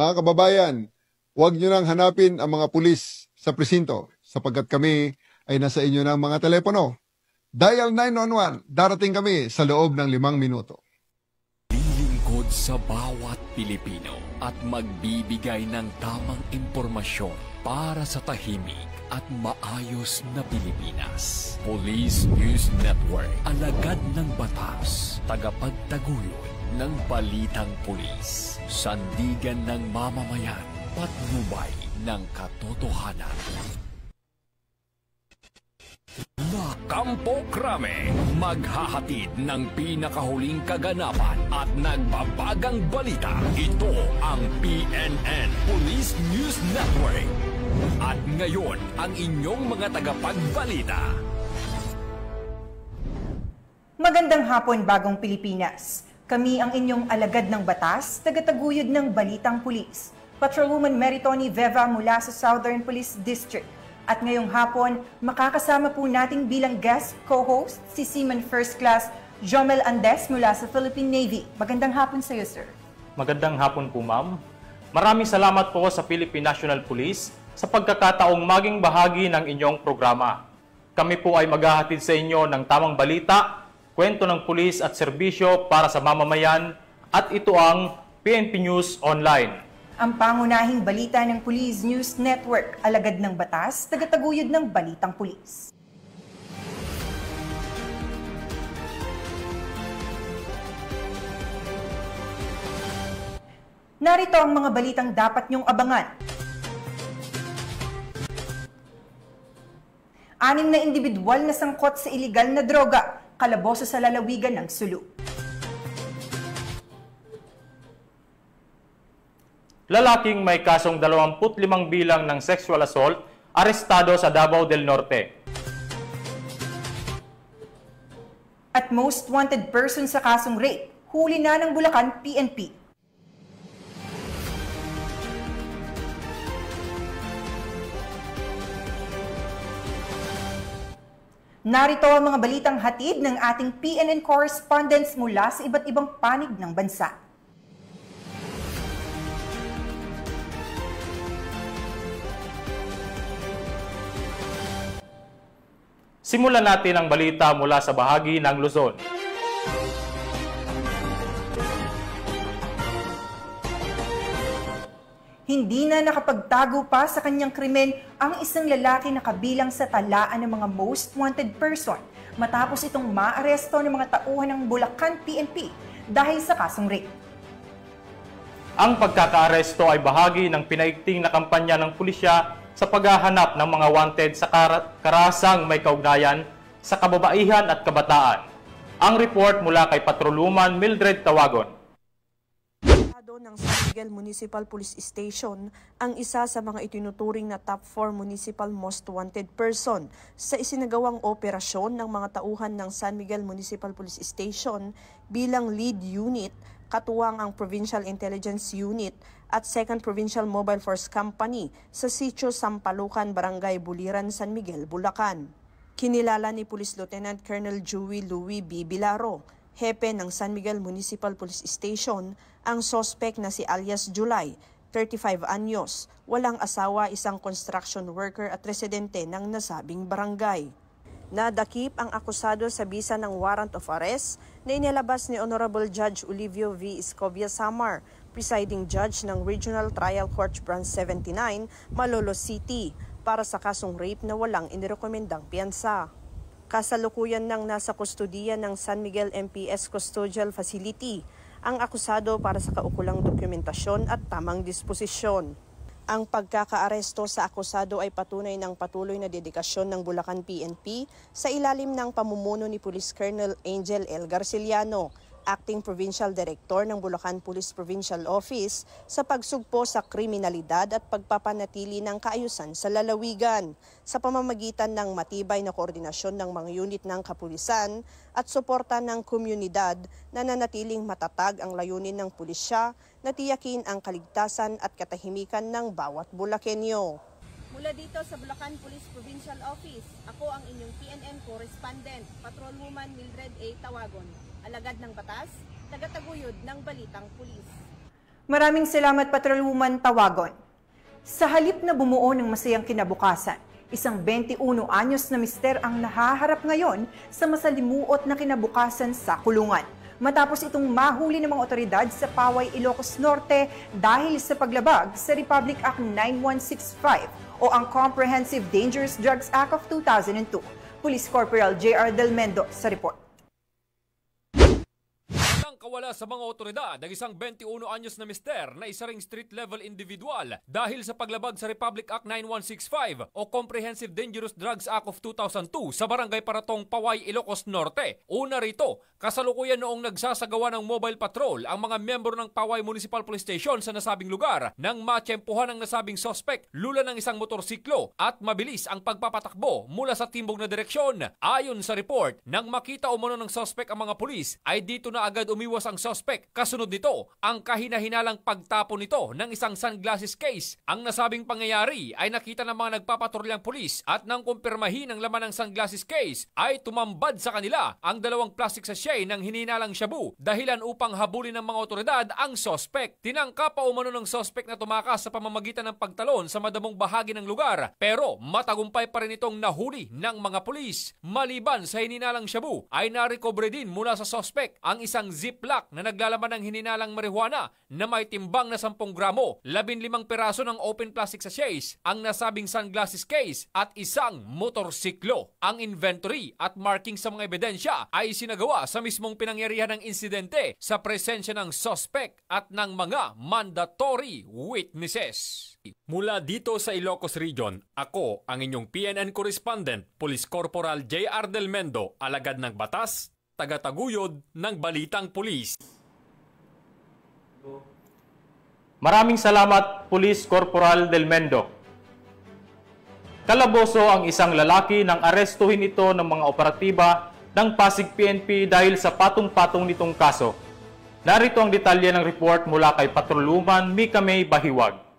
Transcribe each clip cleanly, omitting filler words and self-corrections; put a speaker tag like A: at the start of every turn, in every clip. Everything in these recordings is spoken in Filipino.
A: Mga kababayan, huwag nyo nang hanapin ang mga pulis sa presinto sapagkat kami ay nasa inyo ng mga telepono. Dial 911, darating kami sa loob ng 5 minuto.
B: Lilingkod sa bawat Pilipino at magbibigay ng tamang impormasyon para sa tahimik at maayos na Pilipinas. Police News Network, alagad ng batas, tagapagtaguyod ng balitang pulis, sandigan ng mamamayan, patnubay ng katotohanan. La Campo Crame, maghahatid ng pinakahuling kaganapan at nagbabagang balita. Ito ang PNN Police News Network. At ngayon, ang inyong mga tagapagbalita.
C: Magandang hapon, Bagong Pilipinas. Kami ang inyong alagad ng batas, tagataguyod ng balitang pulis. Patrolwoman Meritoni Veva mula sa Southern Police District. At ngayong hapon, makakasama po nating bilang guest co-host si Seaman First Class Jomel Andes mula sa Philippine Navy. Magandang hapon sa iyo, sir.
D: Magandang hapon po, ma'am. Maraming salamat po sa Philippine National Police sa pagkakataong maging bahagi ng inyong programa. Kami po ay maghahatid sa inyo ng tamang balita, kwento ng pulis at serbisyo para sa mamamayan, at ito ang PNP News Online.
C: Ang pangunahing balita ng Police News Network, alagad ng batas, tagataguyod ng balitang pulis. Narito ang mga balitang dapat niyong abangan. 6 na individual na sangkot sa iligal na droga, kalaboso sa lalawigan ng Sulu.
D: Lalaking may kasong 25 bilang ng sexual assault, arestado sa Davao del Norte.
C: At most wanted person sa kasong rape, huli na ng Bulacan PNP. Narito ang mga balitang hatid ng ating PNN correspondents mula sa iba't ibang panig ng bansa.
D: Simulan natin ang balita mula sa bahagi ng Luzon.
C: Hindi na nakapagtago pa sa kanyang krimen ang isang lalaki na kabilang sa talaan ng mga most wanted person matapos itong maaresto ng mga tauhan ng Bulacan PNP dahil sa kasong rape.
D: Ang pagkakaaresto ay bahagi ng pinaigting na kampanya ng pulisya sa paghahanap ng mga wanted sa karasang may kaugnayan sa kababaihan at kabataan. Ang report mula kay Patrolwoman Mildred Tawagon.
E: Ng San Miguel Municipal Police Station ang isa sa mga itinuturing na top 4 municipal most wanted person sa isinagawang operasyon ng mga tauhan ng San Miguel Municipal Police Station bilang lead unit, katuwang ang Provincial Intelligence Unit at 2nd Provincial Mobile Force Company sa Sitio Sampalucan, Barangay Buliran, San Miguel, Bulacan. Kinilala ni Police Lieutenant Colonel Joey Louis B. Bilaro, hepe ng San Miguel Municipal Police Station, ang sospek na si alias July, 35 anyos, walang asawa, isang construction worker at residente ng nasabing barangay. Nadakip ang akusado sa bisa ng warrant of arrest na inilabas ni Honorable Judge Olivio V. Escobia Samar, presiding judge ng Regional Trial Court Branch 79, Malolos City, para sa kasong rape na walang inirekomendang piyansa. Kasalukuyan nang nasa kustudiya ng San Miguel MPS Custodial Facility ang akusado para sa kaukulang dokumentasyon at tamang disposisyon. Ang pagkakaaresto sa akusado ay patunay ng patuloy na dedikasyon ng Bulacan PNP sa ilalim ng pamumuno ni Police Colonel Angel L. Garciliano, Acting Provincial Director ng Bulacan Police Provincial Office, sa pagsugpo sa kriminalidad at pagpapanatili ng kaayusan sa lalawigan sa pamamagitan ng matibay na koordinasyon ng mga unit ng kapulisan at suporta ng komunidad na nanatiling matatag ang layunin ng pulisya na tiyakin ang kaligtasan at katahimikan ng bawat Bulakenyo.
F: Mula dito sa Bulacan Police Provincial Office, ako ang inyong PNN correspondent, Patrolwoman Mildred A. Tawagon, alagad ng batas, tagataguyod ng balitang pulis.
C: Maraming salamat, Patrolwoman Tawagon. Sa halip na bumuo ng masayang kinabukasan, isang 21 anyos na mister ang nahaharap ngayon sa masalimuot na kinabukasan sa kulungan. Matapos itong mahuli ng mga otoridad sa Paway, Ilocos Norte dahil sa paglabag sa Republic Act 9165 o ang Comprehensive Dangerous Drugs Act of 2002. Police Corporal J.R. Del Mendo sa report.
B: Kawala sa mga otoridad ng isang 21 anyos na mister na isa ring street-level individual dahil sa paglabag sa Republic Act 9165 o Comprehensive Dangerous Drugs Act of 2002 sa Barangay Paratong, Paway, Ilocos Norte. Una rito, kasalukuyan noong nagsasagawa ng mobile patrol ang mga miyembro ng Paway Municipal Police Station sa nasabing lugar nang matsyempuhan ng nasabing suspect lula ng isang motorsiklo at mabilis ang pagpapatakbo mula sa timbog na direksyon. Ayon sa report, nang makita umano ng suspect ang mga pulis ay dito na agad umiwas ang suspect. Kasunod nito, ang kahina-hinalang pagtapon nito ng isang sunglasses case. Ang nasabing pangyayari ay nakita ng mga nagpapatrolyang pulis at nang kumpirmahin ang laman ng sunglasses case ay tumambad sa kanila ang dalawang plastic sachet ng hininalang shabu dahilan upang habulin ng mga otoridad ang suspect. Tinangka pa umano ng suspect na tumakas sa pamamagitan ng pagtalon sa madamong bahagi ng lugar pero matagumpay pa rin itong nahuli ng mga pulis. Maliban sa hininalang shabu ay narecover din mula sa suspect ang isang ziplock na naglalaman ng hininalang marijuana na may timbang na 10 gramo, 15 piraso ng open plastic sachets, ang nasabing sunglasses case at isang motorsiklo. Ang inventory at marking sa mga ebidensya ay sinagawa sa mismong pinangyarihan ng insidente sa presensya ng suspect at ng mga mandatory witnesses. Mula dito sa Ilocos Region, ako ang inyong PNN correspondent, Police Corporal J.R. Del Mendo, alagad ng batas, tagataguyod ng Balitang Pulis.
D: Maraming salamat, Police Corporal Del Mendo. Kalaboso ang isang lalaki nang arestuhin ito ng mga operatiba ng Pasig PNP dahil sa patong-patong nitong kaso. Narito ang detalye ng report mula kay Patrolwoman Mika May Bahiwag.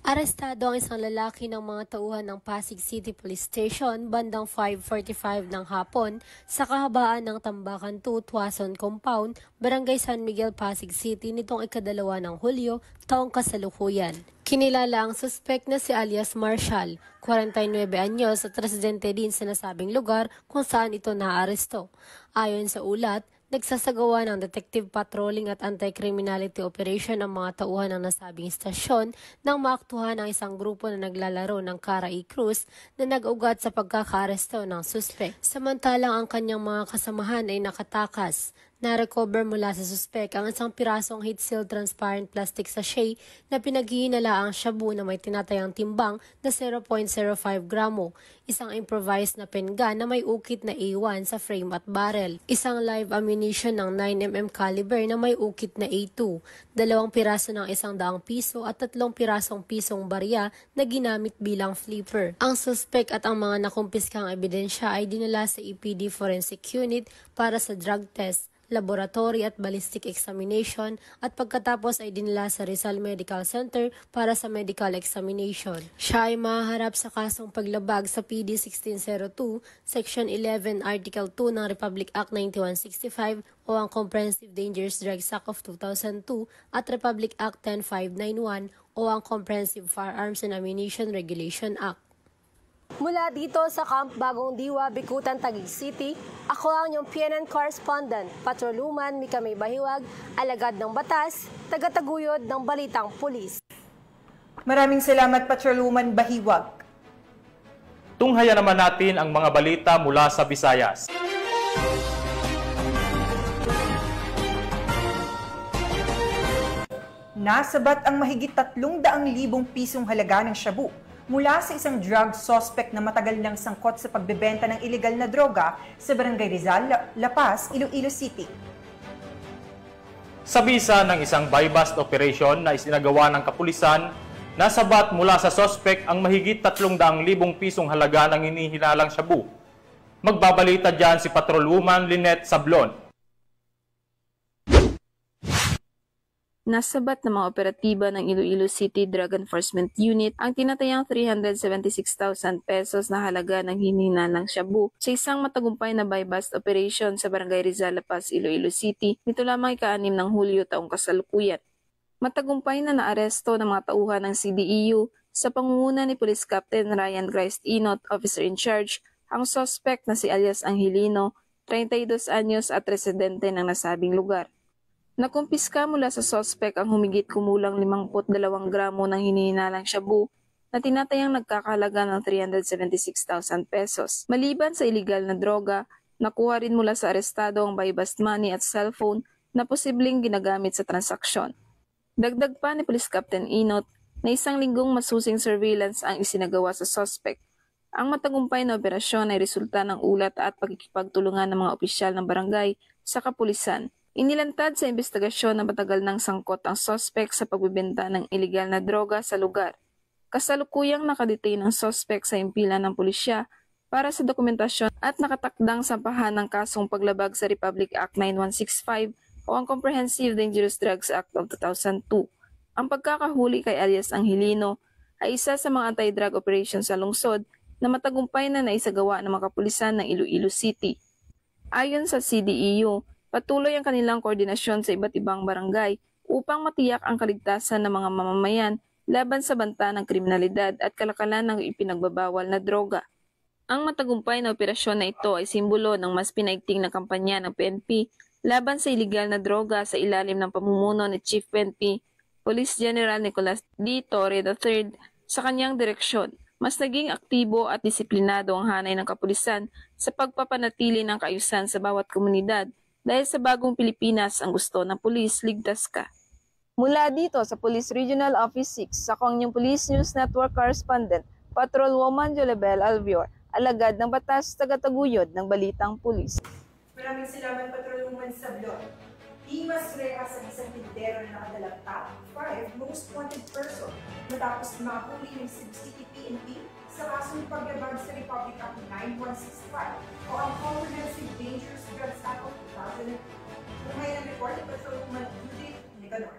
G: Arestado ang isang lalaki ng mga tauhan ng Pasig City Police Station bandang 5:45 ng hapon sa kahabaan ng Tambakan 2 Tuason Compound, Barangay San Miguel, Pasig City nitong ika-2 ng Hulyo, taong kasalukuyan. Kinilala ang suspect na si alias Marshall, 49 anyos at residente din sa nasabing lugar kung saan ito naaresto. Ayon sa ulat, nagsasagawa ng detective patrolling at anti-criminality operation ang mga tauhan ng nasabing istasyon nang maaktuhan ang isang grupo na naglalaro ng Cara-E Cruz na nag-ugat sa pagkakaaresto ng suspect. Samantalang ang kanyang mga kasamahan ay nakatakas. Na-recover mula sa suspect ang isang pirasong heat-sealed transparent plastic sachet na pinaghihinala ang shabu na may tinatayang timbang na 0.05 gramo, isang improvised na pen gun na may ukit na A1 sa frame at barrel, isang live ammunition ng 9mm caliber na may ukit na A2, 2 piraso ng 100 piso at 3 pirasong pisong barya na ginamit bilang flipper. Ang suspect at ang mga nakumpiskang ebidensya ay dinala sa EPD Forensic Unit para sa drug test, laboratory at ballistic examination at pagkatapos ay dinala sa Rizal Medical Center para sa medical examination. Siya ay mahaharap sa kasong paglabag sa PD 1602, Section 11, Article 2 ng Republic Act 9165 o ang Comprehensive Dangerous Drugs Act of 2002 at Republic Act 10591 o ang Comprehensive Firearms and Ammunition Regulation Act.
H: Mula dito sa Camp Bagong Diwa, Bikutan, Taguig City, ako ang inyong PNN correspondent, Patrolwoman Mika May Bahiwag, alagad ng batas, tagataguyod ng Balitang Pulis.
C: Maraming salamat, Patrolwoman Bahiwag.
D: Tunghayan naman natin ang mga balita mula sa Visayas.
C: Nasabat ang mahigit 300,000 pisong halaga ng shabu mula sa isang drug suspect na matagal nang sangkot sa pagbebenta ng ilegal na droga sa Barangay Rizal, La Paz, Iloilo City.
D: Sa bisa ng isang buy-bust operation na isinagawa ng kapulisan, nasabat mula sa suspect ang mahigit 300,000 pisong halaga ng hinihinalang shabu. Magbabalita dyan si Patrolwoman Lynette Sablon.
E: Nasabat ng mga operatiba ng Iloilo City Drug Enforcement Unit ang tinatayang 376,000 pesos na halaga ng hinihinanang shabu sa isang matagumpay na buy-bust operation sa Barangay Rizal, La Paz, Iloilo City nito lamang ika-6 ng Hulyo taong kasalukuyan. Matagumpay na naaresto ng mga tauhan ng CDEU sa pangunguna ni Police Captain Ryan Christ Inot, Officer in Charge, ang suspect na si alias Angelino, 32 anyos at residente ng nasabing lugar. Nakumpiska mula sa suspect ang humigit kumulang 52 gramo ng hinihinalang shabu na tinatayang nagkakahalaga ng 376,000 pesos. Maliban sa iligal na droga, nakuha rin mula sa arestado ang buy-bust money at cellphone na posibleng ginagamit sa transaksyon. Dagdag pa ni Police Captain Inot na 1 linggong masusing surveillance ang isinagawa sa suspect. Ang matagumpay na operasyon ay resulta ng ulat at pagkikipagtulungan ng mga opisyal ng barangay sa kapulisan. Inilantad sa investigasyon na matagal nang sangkot ang suspect sa pagbibenta ng iligal na droga sa lugar. Kasalukuyang nakadetain ang suspect sa impilan ng pulisya para sa dokumentasyon at nakatakdang sampahan ng kasong paglabag sa Republic Act 9165 o ang Comprehensive Dangerous Drugs Act of 2002. Ang pagkakahuli kay alias Angelino ay isa sa mga anti-drug operations sa lungsod na matagumpay na naisagawa ng mga kapulisan ng Iloilo City. Ayon sa CDEU, patuloy ang kanilang koordinasyon sa iba't ibang barangay upang matiyak ang kaligtasan ng mga mamamayan laban sa banta ng kriminalidad at kalakalan ng ipinagbabawal na droga. Ang matagumpay na operasyon na ito ay simbolo ng mas pinaigting na kampanya ng PNP laban sa iligal na droga sa ilalim ng pamumuno ni Chief PNP Police General Nicolas D. Torre III sa kanyang direksyon. Mas naging aktibo at disiplinado ang hanay ng kapulisan sa pagpapanatili ng kaayusan sa bawat komunidad. Dahil sa bagong Pilipinas, ang gusto ng pulis, ligtas ka. Mula dito sa Police Regional Office 6, ako ang inyong Police News Network Correspondent, Patrolwoman Jolibel Alvior, alagad ng batas, tagataguyod ng balitang pulis.
C: Maraming salamat, Patrolwoman Sablon. Dimas Rehas ang isang tindero na nakadalang top 5 most wanted person matapos mahuli ng Cebu City PNP sa kasong paglabag sa Republic Act 9165 o ang Comprehensive Dangerous Drugs Act of 2002. Ngayon ang report ni Patrolwoman Judith Nicanor.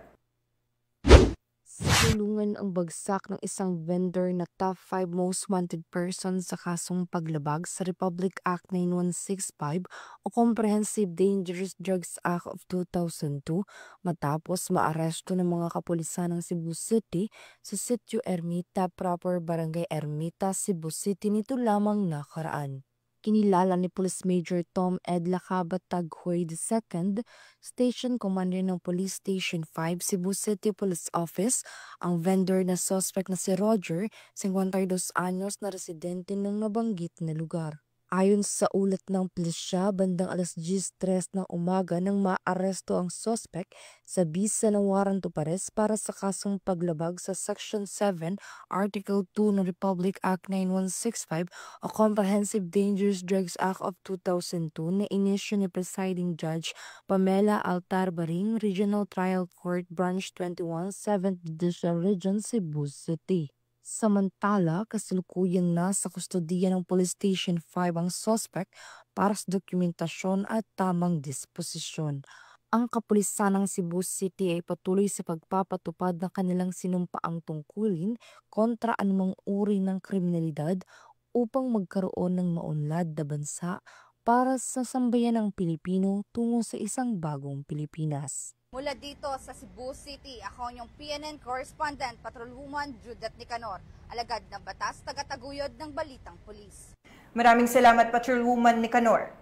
I: Sinulungan ang bagsak ng isang vendor na top 5 most wanted person sa kasong paglabag sa Republic Act 9165 o Comprehensive Dangerous Drugs Act of 2002 matapos maaresto ng mga kapulisan ng Cebu City sa Sitio Ermita, proper Barangay Ermita, Cebu City nito lamang nakaraan. Kinilala ni Police Major Tom Ed Lacabat Taghoy II, Station Commander ng Police Station 5, Cebu City Police Office, ang vendor na suspect na si Roger, 52 anyos na residente ng nabanggit na lugar. Ayon sa ulat ng pulisya, bandang alas 10:03 ng umaga nang maaresto ang suspect sa bisa ng warrant of arrest para sa kasong paglabag sa Section 7, Article 2 ng Republic Act 9165 o Comprehensive Dangerous Drugs Act of 2002 na inisyu ni Presiding Judge Pamela Altar Baring, Regional Trial Court, Branch 21, 7th Judicial Region, Cebu City. Samantala, kasalukuyang nasa kustodiya ng Police Station 5 ang suspect para sa dokumentasyon at tamang disposisyon. Ang kapulisan ng Cebu City ay patuloy sa pagpapatupad ng kanilang sinumpaang tungkulin kontra anumang uri ng kriminalidad upang magkaroon ng maunlad na bansa para sa sambayan ng Pilipino tungo sa isang bagong Pilipinas.
J: Mula dito sa Cebu City, ako ang PNN Correspondent, Patrolwoman Judith Nicanor, alagad ng batas, tagataguyod ng balitang pulis.
C: Maraming salamat, Patrolwoman Nicanor.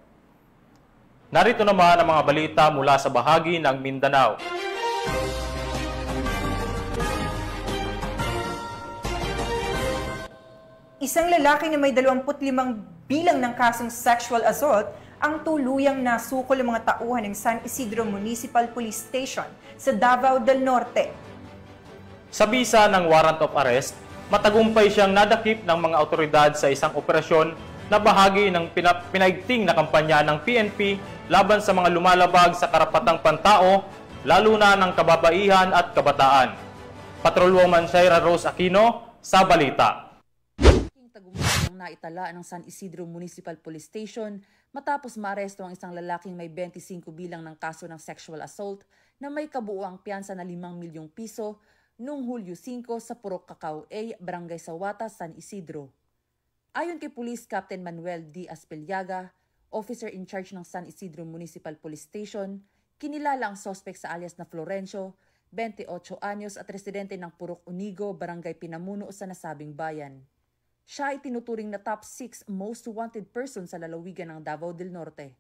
D: Narito naman ang mga balita mula sa bahagi ng Mindanao.
C: Isang lalaki na may 25 bilang ng kasong sexual assault ang tuluyang nasukol ng mga tauhan ng San Isidro Municipal Police Station sa Davao del Norte.
D: Sa bisa ng warrant of arrest, matagumpay siyang nadakip ng mga otoridad sa isang operasyon na bahagi ng pinaigting na kampanya ng PNP laban sa mga lumalabag sa karapatang pantao, lalo na ng kababaihan at kabataan. Patrolwoman Shaira Rose Aquino sa balita.
K: Tagumpay ang naitala ng San Isidro Municipal Police Station matapos maaresto ang isang lalaking may 25 bilang ng kaso ng sexual assault na may kabuuang piyansa na 5 milyong piso noong Hulyo 5 sa Purok Cacao A, Barangay Sawata, San Isidro. Ayon kay Police Captain Manuel D. Aspiliaga, officer in charge ng San Isidro Municipal Police Station, kinilala ang suspect sa alias na Florencio, 28 anyos at residente ng Purok Unigo, Barangay Pinamuno sa nasabing bayan. Siya ay tinuturing na top 6 most wanted person sa lalawigan ng Davao del Norte.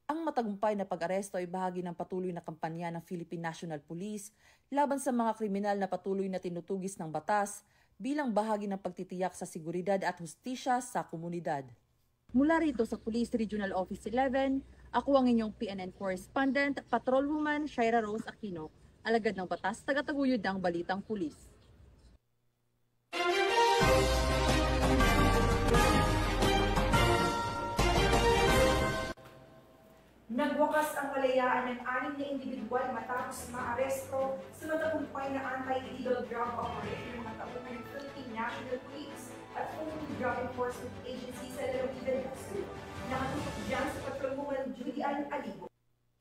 K: Ang matagumpay na pag-aresto ay bahagi ng patuloy na kampanya ng Philippine National Police laban sa mga kriminal na patuloy na tinutugis ng batas bilang bahagi ng pagtitiyak sa seguridad at hustisya sa komunidad. Mula rito sa Police Regional Office 11, ako ang inyong PNN correspondent, Patrolwoman Shaira Rose Aquino, alagad ng batas, tagataguyod ng Balitang Pulis.
C: Nagwakas ang kalayaan ng 6 na individual matapos maaresto sa matagumpay na anti-illegal drug operation ng mga tauhan ng Philippine National Police at Philippine Drug Enforcement Agency sa lalawigan ng Sulu. Nakatutok dyan sa Patrolwoman Judy Ann Alibo.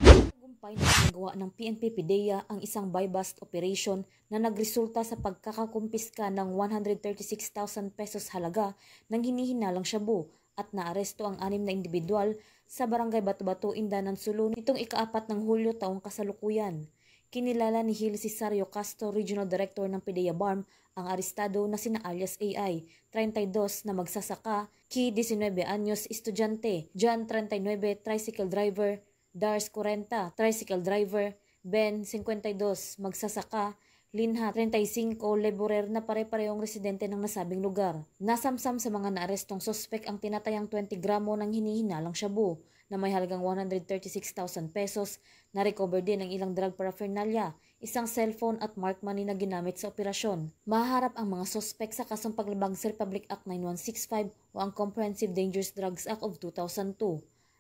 K: Tagumpay na ginagawa ng PNP PDEA ang isang buy-bust operation na nagresulta sa pagkakakumpiska ng 136,000 pesos halaga ng hinihinalang shabu at naaresto ang 6 na individual sa Barangay Bato-Bato, Indanan, Sulu nitong ika-4 ng Hulyo taong kasalukuyan. Kinilala ni Gil Cesario Castro, Regional Director ng PDEA BARM, ang arestado na sina alias AI, 32 na magsasaka, Ki 19 anyos, estudyante, John 39, tricycle driver, Dars 40, tricycle driver, Ben 52, magsasaka, Linha 35, laborer na pare-parehong residente ng nasabing lugar. Nasamsam sa mga naarestong sospek ang tinatayang 20 gramo ng hinihinalang shabu na may halagang 136,000 pesos. Na-recover din ang ilang drug paraphernalia, isang cellphone at mark money na ginamit sa operasyon. Maharap ang mga sospek sa kasong paglabag sa Republic Act 9165 o ang Comprehensive Dangerous Drugs Act of 2002.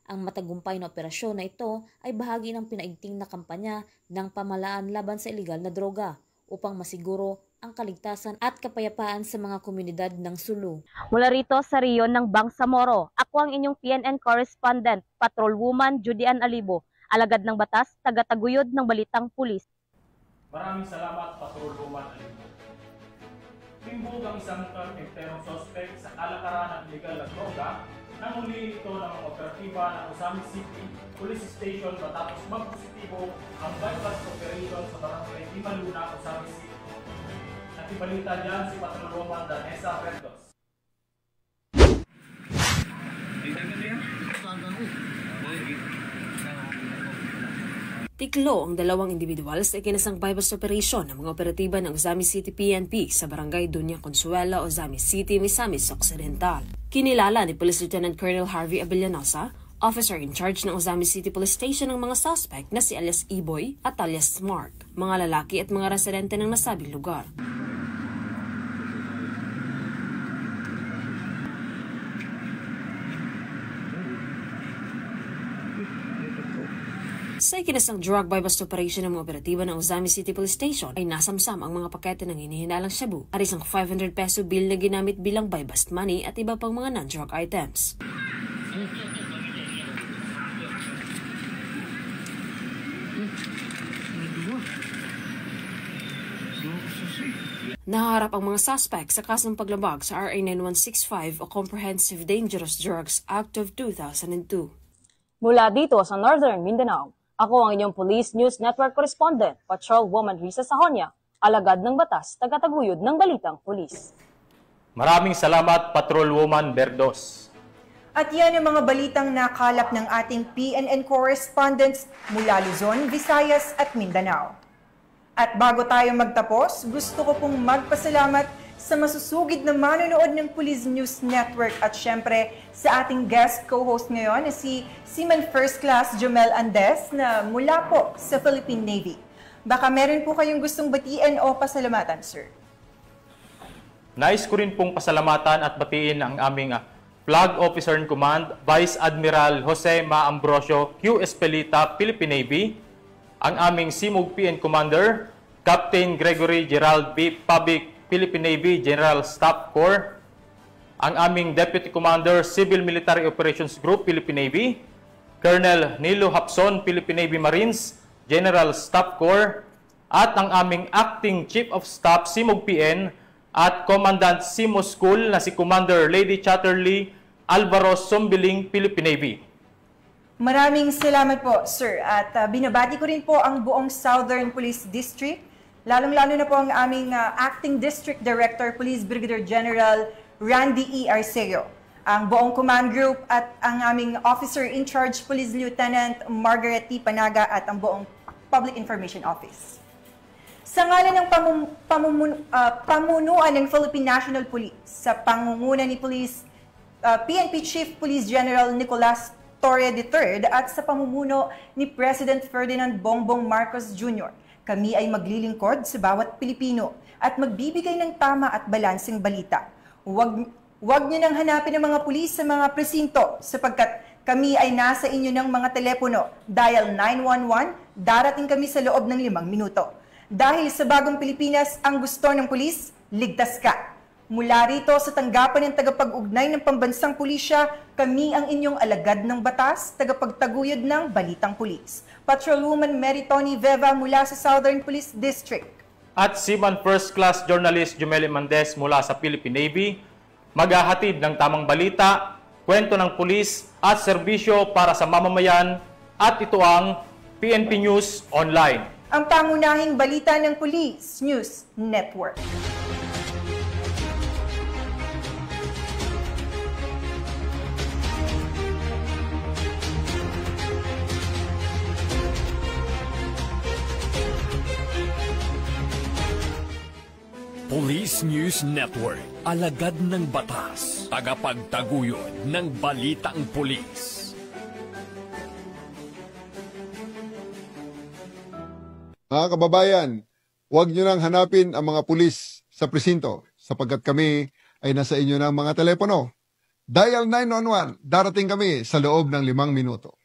K: Ang matagumpay na operasyon na ito ay bahagi ng pinaigting na kampanya ng pamahalaan laban sa iligal na droga upang masiguro ang kaligtasan at kapayapaan sa mga komunidad ng Sulu.
L: Mula rito sa Riyon ng Bangsamoro, ako ang inyong PNN correspondent, Patrolwoman Judy Ann Alibo, alagad ng batas, tagataguyod ng Balitang Pulis.
D: Maraming salamat, Patrolwoman Alibo. Timbog ang isang karpinterong sospek sa kalakaran ng illegal na droga nang huli ito ng mga operatiba ng Ozamis City Police Station matapos magpositibo ang bypass operation sa barangay Timaluna, Ozamis City. Nakibalita dyan si Patrolwoman Danessa Verdos.
M: Tiklo ang 2 individual sa ikinasang bypass operation ng mga operatiba ng Ozamis City PNP sa barangay Dunya Consuela, Ozamis City, Misamis Occidental. Kinilala ni Police Lieutenant Colonel Harvey Abellanosa, officer in charge ng Ozamis City Police Station, ng mga suspect na si alias E-Boy at alias Mark, mga lalaki at mga residente ng nasabing lugar. Sa ikinasang drug buy-bust operation ng mga operatiba ng Ozamis City Police Station ay nasamsam ang mga pakete ng hinihinalang shabu at isang 500 peso bill na ginamit bilang buy-bust money at iba pang mga non-drug items. Naharap ang mga suspect sa kasong paglabag sa RA 9165 o Comprehensive Dangerous Drugs Act of 2002.
L: Mula dito sa Northern Mindanao, ako ang inyong Police News Network correspondent, Patrolwoman Risa Sahonia, alagad ng batas, tagataguyod ng Balitang Pulis.
D: Maraming salamat, Patrolwoman Verdos.
C: At yan ang mga balitang nakalap ng ating PNN correspondents mula Luzon, Visayas at Mindanao. At bago tayo magtapos, gusto ko pong magpasalamat sa masusugid na manonood ng Police News Network at syempre sa ating guest co-host ngayon na si Seaman First Class Jomel Andes na mula po sa Philippine Navy. Baka meron po kayong gustong batiin o pasalamatan, sir?
D: Nais ko rin pong pasalamatan at batiin ang aming Flag Officer in Command, Vice Admiral Jose Ma Ambrosio, Q. Espelita, Philippine Navy, ang aming Simug PN Commander, Captain Gregory Gerald B. Pabic, Philippine Navy General Staff Corps, ang aming Deputy Commander, Civil Military Operations Group, Philippine Navy, Colonel Nilo Hapson, Philippine Navy Marines, General Staff Corps, at ang aming Acting Chief of Staff Simog PN at Commandant Simo School na si Commander Lady Chatterley Alvaro Sombiling, Philippine Navy.
C: Maraming salamat po, sir. At binabati ko rin po ang buong Southern Police District, lalong-lalo na po ang aming Acting District Director, Police Brigadier General Randy E. Arceo, ang buong command group at ang aming Officer in Charge, Police Lieutenant Margaret T. Panaga at ang buong Public Information Office. Sa ngalan ng pamunuan ng Philippine National Police, sa pangunguna ni PNP Chief Police General Nicolas Torre III at sa pamumuno ni President Ferdinand Bongbong Marcos Jr., kami ay maglilingkod sa bawat Pilipino at magbibigay ng tama at balanseng balita. Huwag niyo nang hanapin ang mga pulis sa mga presinto sapagkat kami ay nasa inyo ng mga telepono. Dial 911, darating kami sa loob ng 5 minuto. Dahil sa bagong Pilipinas, ang gusto ng pulis, ligtas ka. Mula rito sa tanggapan ng tagapag-ugnay ng pambansang pulisya, kami ang inyong alagad ng batas, tagapagtaguyod ng balitang pulis. Patrolwoman Meritoni Veva mula sa Southern Police District.
D: At Seaman First Class Journalist Jumeli Mendez mula sa Philippine Navy, maghahatid ng tamang balita, kwento ng pulis at serbisyo para sa mamamayan, at ito ang PNP News Online,
C: ang pangunahing balita ng Police News Network.
B: Police News Network, alagad ng batas, tagapagtaguyod ng balitang pulis.
A: Mga kababayan, huwag nyo nang hanapin ang mga pulis sa presinto sapagkat kami ay nasa inyo ng mga telepono. Dial 911, darating kami sa loob ng 5 minuto.